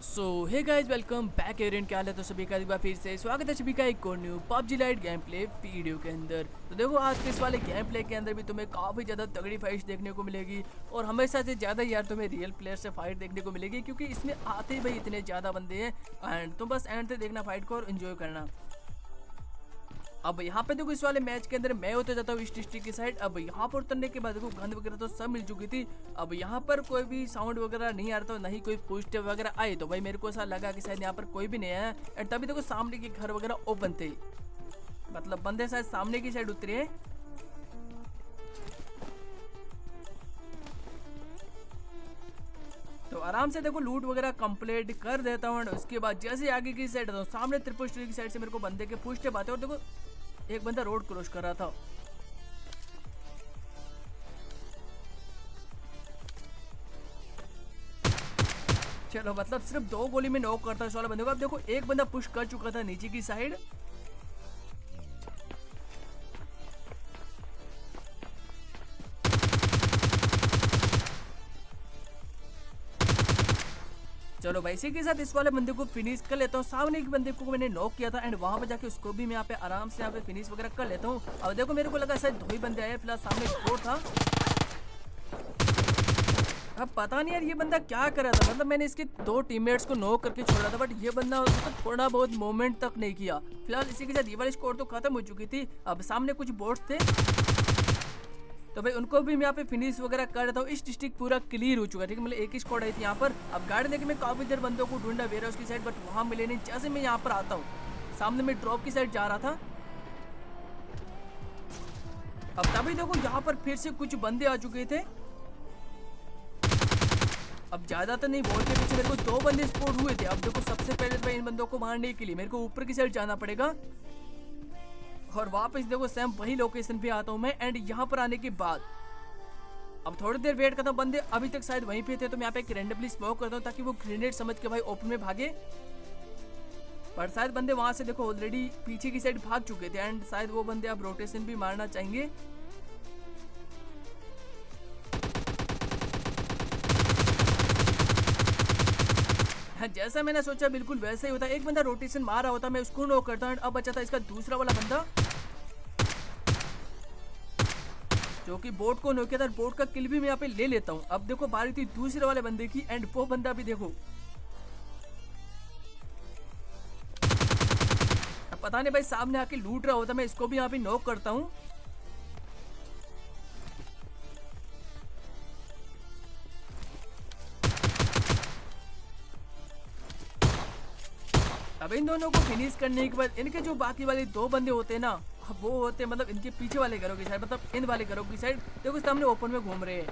हे guys, welcome back एरियन। क्या हाल है? तो सभी का एक बार फिर से स्वागत है सभी का एक और new PUBG light game play video के अंदर। तो देखो, आज के इस वाले गेम प्ले के अंदर भी तुम्हें काफ़ी ज़्यादा तगड़ी फाइट देखने को मिलेगी और हमेशा से ज़्यादा यार तुम्हें रियल प्लेयर से फाइट देखने को मिलेगी, क्योंकि इसमें आते ही भाई इतने ज़्यादा बंदे हैं एंड तुम बस एंड से देखना फाइट को और इन्जॉय करना। अब यहाँ पे देखो, इस वाले मैच के अंदर मैं होते जाता हूँ ईस्ट डिस्ट्रिक्ट की साइड। अब यहाँ पर उतरने के बाद देखो, गंद वगैरह तो सब मिल चुकी थी। अब यहाँ पर कोई भी साउंड वगैरह नहीं आ रहा था, नहीं कोई पुश वगैरह आए, तो भाई मेरे को ऐसा लगा कि शायद यहाँ पर कोई भी नहीं आया। एंड तभी देखो, सामने के घर वगैरह ओपन थे, मतलब बंदे शायद सामने की साइड उतरे हैं। तो आराम से देखो लूट वगैरह कंप्लीट कर देता हूँ। उसके बाद जैसे आगे की साइड आता हूँ, सामने ट्रिपल स्टोरी की साइड से मेरे को बंदे के पुश बातें, और देखो एक बंदा रोड क्रॉस कर रहा था। चलो, मतलब सिर्फ 2 गोली में नॉक करता है इस वाला बंदे को। अब देखो, एक बंदा पुश कर चुका था नीचे की साइड। चलो भाई, इसी के साथ इस वाले बंदे को फिनिश कर लेता हूँ। सामने एक बंदे को मैंने नॉक किया था एंड वहां पे जाके उसको भी मैं यहाँ पे आराम से यहाँ पे फिनिश वगैरह कर लेता हूँ। अब देखो, मेरे को लगा शायद 2 ही बंदे आए, फिलहाल सामने स्कोर था। अब पता नहीं यार ये बंदा क्या कर रहा था, मतलब मैंने इसके 2 टीममेट्स को नॉक करके छोड़ा था, बट ये बंदा तो थोड़ा बहुत मूवमेंट तक नहीं किया। फिलहाल इसी के साथ ये वाली स्कोर तो खत्म हो चुकी थी। अब सामने कुछ बोट्स थे, तो भाई उनको भी मैं यहाँ पे फिनिश वगैरह कर रहा था। इस डिस्ट्रिक्ट पूरा क्लियर हो चुका है, ठीक है। मतलब एक ही स्क्वाड आई थी यहाँ पर। अब गाड़ी लेके मैं काफी देर बंदों को ढूंढा वेयर हाउस की साइड, बट वहां मिले नहीं। जैसे मैं यहाँ पर आता हूँ, सामने में ड्रॉप की साइड जा रहा था। अब तभी देखो, यहाँ पर फिर से कुछ बंदे आ चुके थे। अब ज्यादा तो नहीं, बोल के पीछे मेरे को 2 बंदे स्पॉट हुए थे। अब देखो, सबसे पहले तो इन बंदों को मारने के लिए मेरे को ऊपर की साइड जाना पड़ेगा, और वापस देखो सेम वही लोकेशन पे आता हूँ मैं। एंड यहाँ पर आने के बाद अब थोड़ी देर वेट करता हूँ। बंदे अभी तक शायद वहीं पे थे, तो मैं यहाँ पे रैंडमली स्मोक करता हूँ ताकि वो ग्रेनेड समझ के भाई ओपन में भागे। पर शायद बंदे वहां से देखो ऑलरेडी पीछे की साइड भाग चुके थे, एंड शायद वो बंदे अब रोटेशन भी मारना चाहेंगे। हाँ, जैसा मैंने सोचा बिल्कुल वैसा ही होता। एक बंदा रोटेशन मार रहा होता, मैं उसको नॉक करता हूँ। अब बचा था इसका दूसरा वाला बंदा, जो कि बोट को नॉक किया था। बोट का किल भी मैं यहाँ पे ले लेता हूँ। अब देखो, बारी थी दूसरे वाले बंदे की, एंड वो बंदा भी देखो, अब पता नहीं भाई सामने आके लूट रहा होता। मैं इसको भी यहाँ पे नॉक करता हूँ। अब इन दोनों को फिनिश करने के बाद इनके जो बाकी वाले 2 बंदे होते हैं ना, वो होते मतलब इनके पीछे वाले घरों की साइड, मतलब इन वाले घरों की साइड। देखो सामने ओपन में घूम रहे हैं।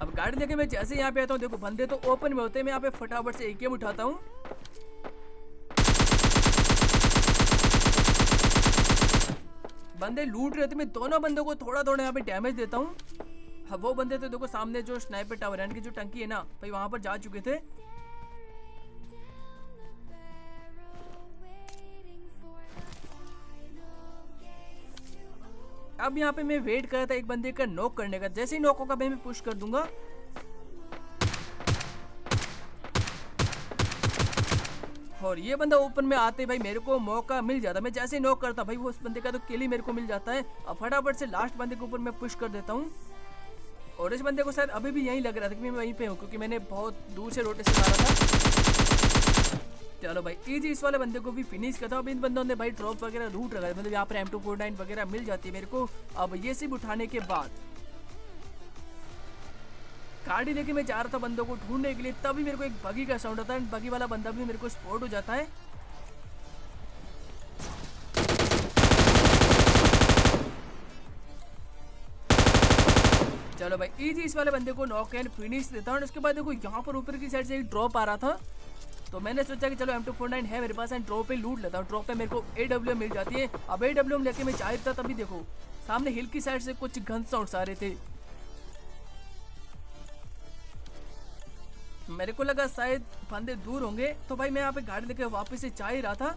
अब गाड़ी लेके मैं जैसे यहाँ पे आता हूँ, देखो बंदे तो ओपन में होते हैं। मैं यहाँ पे फटाफट से एकेएम उठाता हूँ। बंदे लूट रहे थे, मैं दोनों बंदों को थोड़ा थोड़ा यहाँ पे डैमेज देता हूँ। अब वो बंदे तो देखो सामने जो स्नाइपर टावर है, जो टंकी है ना भाई, वहां पर जा चुके थे। अब यहाँ पे मैं वेट कर रहा था एक बंदे का नॉक करने का। जैसे ही नॉक होगा मैं पुश कर दूंगा। और ये बंदा ओपन में आते भाई मेरे को मौका मिल जाता। मैं जैसे ही नॉक करता भाई, वो उस बंदे का तो किल ही मेरे को मिल जाता है। अब फटाफट से लास्ट बंदे के ऊपर मैं पुश कर देता हूँ। और इस बंदे को शायद अभी भी यही लग रहा था कि मैं वहीं पे हूँ, क्योंकि मैंने बहुत दूर से रोटेशन मारा था। चलो भाई, इजी इस वाले बंदे को भी फिनिश करता हूँ। अब इन बंदों ने भाई ड्रॉप वगैरह लूट रखा है, मतलब यहाँ पर M249 वगैरह मिल जाती है मेरे को। अब ये सिर्फ उठाने के बाद गाड़ी लेके मैं जा रहा था बंदों को ढूंढने के लिए, तभी मेरे को एक बगी का साउंड आता है। बगी वाला बंदा भी मेरे को स्पॉट हो जाता है। चलो भाई, इजी इस वाले बंदे को नॉक एंड फिनिश देता हूँ। उसके बाद देखो यहाँ पर ऊपर की साइड से एक ड्रॉप आ रहा था, तो मैंने सोचा कि चलो M249 है मेरे पास, एंड ड्रॉप पे लूट लेता हूँ। ड्रॉप पे मेरे को AWM मिल जाती है। अब AWM लेके मैं जा रहा था, तभी देखो सामने हिल की साइड से कुछ गन साउंड्स आ रहे थे। मेरे को लगा शायद बंदे दूर होंगे, तो भाई मैं यहाँ पे गाड़ी लेके वापस से जा ही रहा था,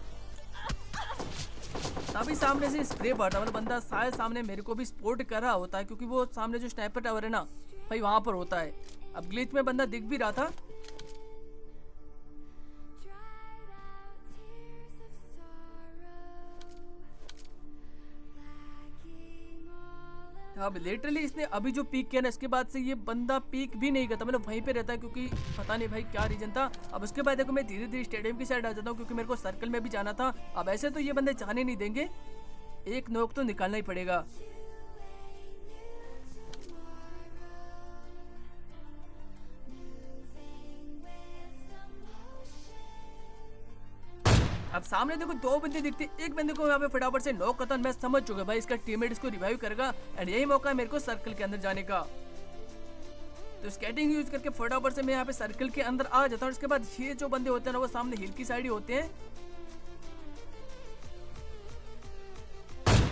तभी सामने से स्प्रे पड़ा। मतलब बंदा शायद सामने मेरे को भी स्पॉट कर रहा होता है, क्योंकि वो सामने जो स्नाइपर टावर है ना भाई, वहां पर होता है। अब ग्लिच में बंदा दिख भी रहा था। अब लिटरली इसने अभी जो पीक किया ना, इसके बाद से ये बंदा पीक भी नहीं करता, मतलब वहीं पे रहता है, क्योंकि पता नहीं भाई क्या रीजन था। अब उसके बाद देखो मैं धीरे धीरे स्टेडियम की साइड आ जाता हूँ, क्योंकि मेरे को सर्कल में भी जाना था। अब ऐसे तो ये बंदे जाने नहीं देंगे, एक नोक तो निकालना ही पड़ेगा। अब सामने देखो दो बंदे दिखते, एक बंदे को यहाँ पे फटाफट से नॉक करता, मैं समझ चुका भाई इसका टीममेट इसको रिवाइव करेगा एंड यही मौका है मेरे को सर्कल के अंदर जाने का। तो स्केटिंग यूज करके फटाफट से मैं यहाँ पे सर्कल के अंदर आ जाता हूँ। उसके बाद ये जो बंदे होते हैं ना, वो सामने हिल की साइड ही होते हैं।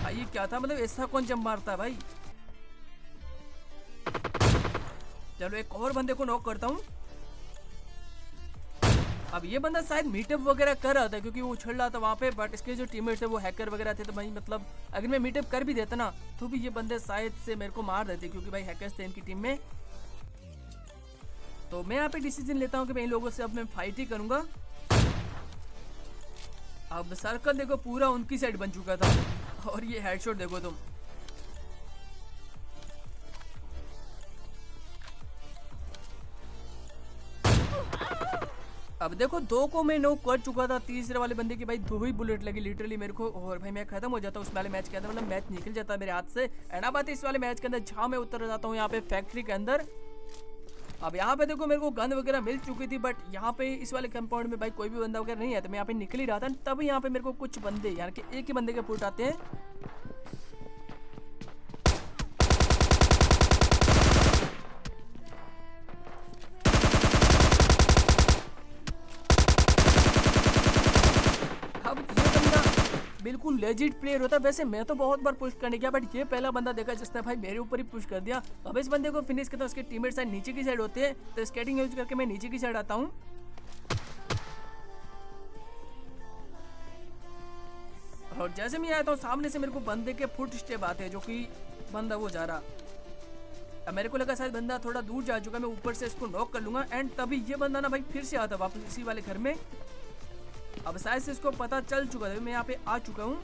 भाई ये क्या था, मतलब ऐसा कौन जंप मारता है भाई। चलो एक और बंदे को नॉक करता हूँ। अब ये बंदा शायद मीटअप वगैरह कर रहा था, क्योंकि वो उछल रहा था वहाँ पे, बट इसके जो टीममेट थे वो हैकर वगैरह थे। तो भाई मतलब अगर मैं मीटअप कर भी देता ना, तो भी ये बंदे शायद से मेरे को मार देते, क्योंकि भाई हैकर्स थे इनकी टीम में। तो मैं यहाँ पे डिसीजन लेता हूँ कि मैं इन लोगों से अब मैं फाइट ही करूंगा। अब सर्कल देखो पूरा उनकी साइड बन चुका था, और ये हेडशॉट देखो तुम। अब देखो दो को मैं नॉक कर चुका था, तीसरे वाले बंदे की भाई दो ही बुलेट लगी लिटरली मेरे को, और भाई मैं खत्म हो जाता उस वाले मैच के अंदर, मतलब मैच निकल जाता मेरे हाथ से। एंड अब आते इस वाले मैच के अंदर जहाँ मैं उतर जाता हूँ यहाँ पे फैक्ट्री के अंदर। अब यहाँ पे देखो मेरे को गन वगैरह मिल चुकी थी, बट यहाँ पे इस वाले कंपाउंड में भाई कोई भी बंदा वगैरह नहीं है। तो मैं यहाँ पे निकल ही रहा था, तब यहाँ पे मेरे को कुछ बंदे यानी कि एक ही बंदे के फुट आते हैं। अब ये बंदा बिल्कुल लेजिट प्लेयर होता है। वैसे मैं तो बहुत बार पुश करने गया, बट ये पहला बंदा देखा जिसने भाई मेरे ऊपर ही पुश कर दिया। अब इस बंदे को फिनिश करता हूँ, उसके टीममेट साइड नीचे की साइड होते हैं, तो स्केटिंग यूज करके मैं नीचे की साइड आता हूँ। और जैसे मैं आता हूँ सामने से मेरे को बंदे के फुट स्टेप आते हैं, जो कि बंदा वो जा रहा। अब मेरे को लगा शायद बंदा थोड़ा दूर जा चुका, मैं ऊपर से इसको नॉक कर लूंगा। एंड तभी ये बंदा ना भाई फिर से आता वापस इसी वाले घर में। अब शायद से इसको पता चल चुका है मैं यहाँ पे आ चुका हूँ।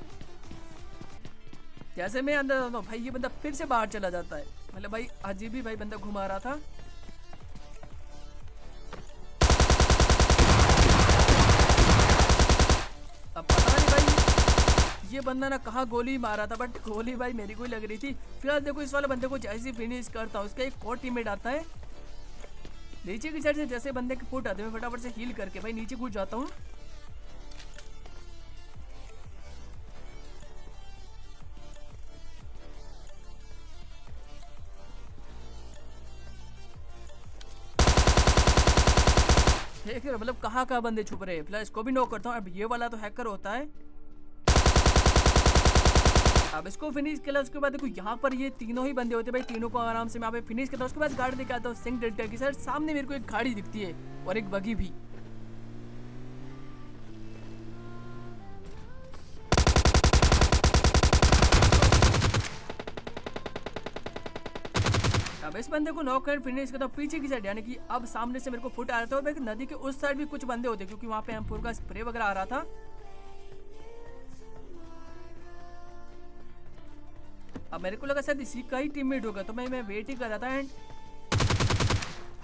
जैसे मैं अंदर आता हूँ भाई ये बंदा फिर से बाहर चला जाता है, मतलब भाई अजीब ही भाई बंदा घुमा रहा था। अब पता नहीं भाई ये बंदा ना कहाँ गोली मारा था, बट गोली भाई मेरी को ही लग रही थी। फिलहाल देखो इस वाले बंदे को जैसे फिनिश करता हूँ, उसका एक और टीममेट आता है नीचे की साइड से। जैसे बंदे के फुट आते हैं मैं फटाफट से हील करके भाई नीचे कूद जाता हूँ। देख रहे मतलब कहाँ कहाँ बंदे छुप रहे हैं। फिलहाल इसको भी नॉक करता हूँ। अब ये वाला तो हैकर होता है। अब इसको फिनिश किया, उसके बाद देखो यहाँ पर ये तीनों ही बंदे होते हैं भाई, तीनों को आराम से मैं यहाँ पे फिनिश करता हूँ। उसके बाद गाड़ी लेके आता हूँ सिंह डेल्टा की साइड। सामने मेरे को एक गाड़ी दिखती है और एक बगी भी। अब इस बंदे को नॉक कर फिनिश करता हूँ पीछे की साइड, यानी कि अब सामने से मेरे को फुट आ रहा था। और नदी के उस साइड भी कुछ बंदे होते क्योंकि वहां पे M4 का स्प्रे वगैरह आ रहा था। अब मेरे को लगा शायद इसी का ही टीममेट होगा, तो मैं वेट ही कर रहा था। एंड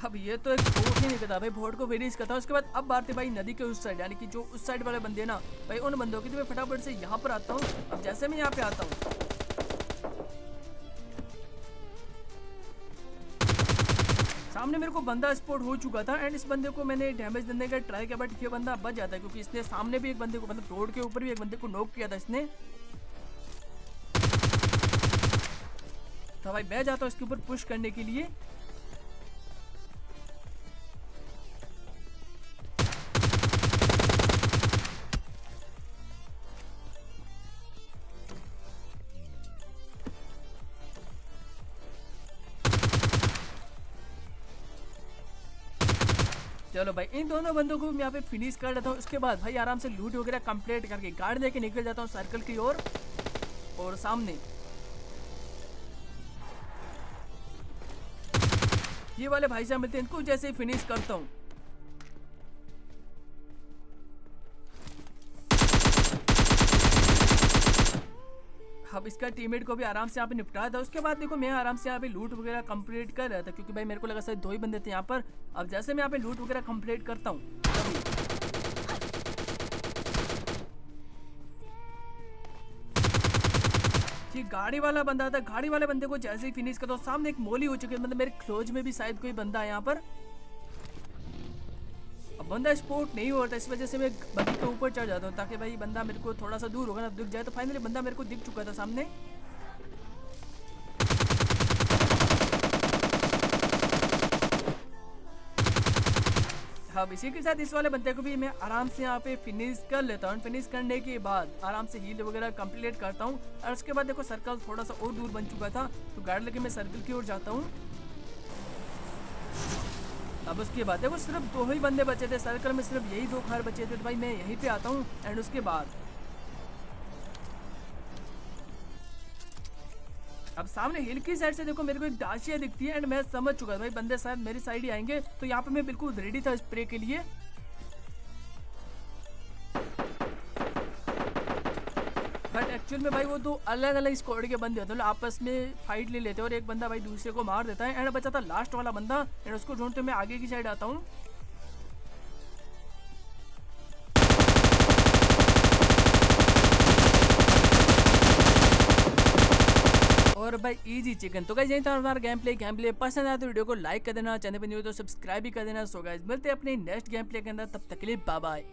अब ये तो एक बोट ही नहीं करता भाई, बोट को फिनिश करता हूँ। उसके बाद अब बात है भाई नदी के उस साइड, यानी कि जो उस साइड वाले बंदे ना भाई, उन बंदों की। तो मैं फटाफट से यहाँ पर आता हूँ। अब जैसे मैं यहाँ पे आता हूँ सामने मेरे को बंदा स्पॉट हो चुका था। एंड इस बंदे को मैंने डैमेज देने का ट्राई किया, बट ये बंदा बच जाता है क्योंकि इसने सामने भी एक बंदे को, मतलब रोड के ऊपर भी एक बंदे को नॉक किया था इसने। तो भाई मैं जाता हूँ इसके ऊपर पुश करने के लिए। चलो भाई इन दोनों बंदों को मैं यहाँ पे फिनिश कर लेता हूँ। उसके बाद भाई आराम से लूट वगैरह कंप्लीट करके गाड़ी लेके निकल जाता हूँ सर्कल की ओर। और सामने ये वाले भाई साहब मिलते हैं, इनको जैसे ही फिनिश करता हूँ। अब अब इसका टीममेट को भी आराम से यहाँ पे निपटाया था। उसके बाद देखो मैं आराम से यहाँ पे लूट वगैरह कंप्लीट कर रहा था, क्योंकि भाई मेरे को लगा शायद 2 ही बंदे थे यहाँ पर। अब जैसे मैं यहाँ पे लूट वगैरह कंप्लीट करता हूँ, ये गाड़ी वाला बंदा था, गाड़ी वाले बंदे को जैसे ही फिनिश करता हूँ, सामने एक मोली हो चुकी है, मतलब मेरे क्लोज में भी शायद कोई बंदा है यहाँ पर। अब बंदा स्पोर्ट नहीं होता, इस वजह से मैं बंदे के ऊपर चढ़ जाता हूँ, ताकि भाई बंदा मेरे को थोड़ा सा दूर होगा ना दिख जाए। तो फाइनली बंदा मेरे को दिख चुका था सामने। अब इसी के साथ इस वाले बंदे को भी मैं आराम से यहाँ पे फिनिश कर लेता हूँ। फिनिश करने के बाद आराम से हील वगैरह कंप्लीट करता हूँ, और उसके बाद देखो सर्कल थोड़ा सा और दूर बन चुका था, तो गाड़ी लेके मैं सर्कल की ओर जाता हूँ। अब उसके बाद देखो सिर्फ 2 ही बंदे बचे थे सर्कल में, सिर्फ यही 2 घर बचे थे, तो भाई मैं यहीं पे आता हूँ। एंड उसके बाद अब सामने हिल की साइड से देखो मेरे को एक डाशिया दिखती है, एंड मैं समझ चुका था भाई बंदे शायद मेरी साइड ही आएंगे, तो यहाँ पे मैं बिल्कुल रेडी था स्प्रे के लिए। बट एक्चुअल में भाई वो 2 अलग अलग स्क्वाड के बंदे होते हैं, आपस में फाइट ले लेते हैं, और एक बंदा भाई दूसरे को मार देता है। एंड बचा था लास्ट वाला बंदा, एंड उसको ढूंढते मैं आगे की साइड आता हूँ। और भाई इजी चिकन। तो गाइस यही था हमारा गेम प्ले पसंद आया तो वीडियो को लाइक कर देना, चैनल पे न्यू तो सब्सक्राइब भी कर देना। सो गाइस मिलते हैं अपने नेक्स्ट गेम प्ले के अंदर, तब तक के लिए बाय बाय।